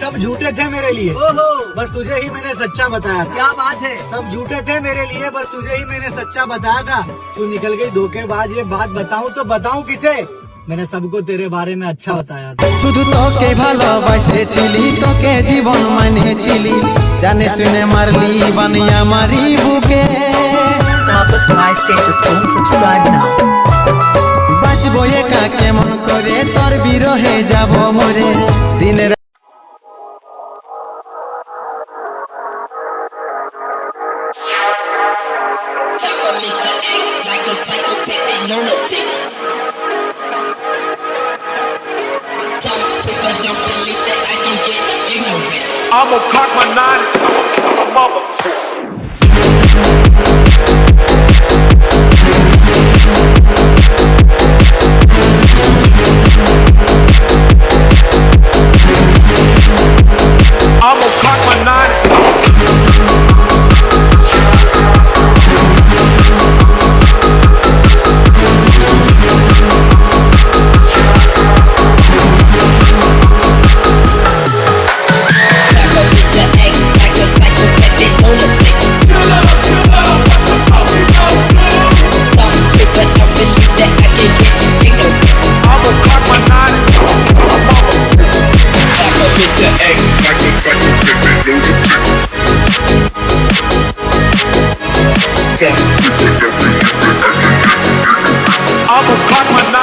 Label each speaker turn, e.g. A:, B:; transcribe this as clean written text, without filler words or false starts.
A: ओहो,
B: बस तुझे ही मैंने सच्चा बताया था।
A: क्या बात है।
B: सब झूठे थे मेरे लिए, बस तुझे ही मैंने सच्चा बताया था। तू निकल गई धोखेबाज। ये बात बताऊं तो बताऊं किसे? मैंने सबको तेरे बारे में अच्छा बताया था।
C: শুধু তোকে ভালোবাসেছিলি, তোকে জীবন মানেছিলি, জানে শুনে মারলি বানিয়া মারি বুকে।
D: Purpose for my status, don't subscribe now.
C: বাঁচবো একা কেমন করে, তোর বিরহে যাব মরে দিনের।
E: Time for me to act like a psychopathic lunatic. Some people don't believe that I can get ignorant.
F: I'ma cock my nine, mother. I'ma cock my nine. I'ma cock my nine.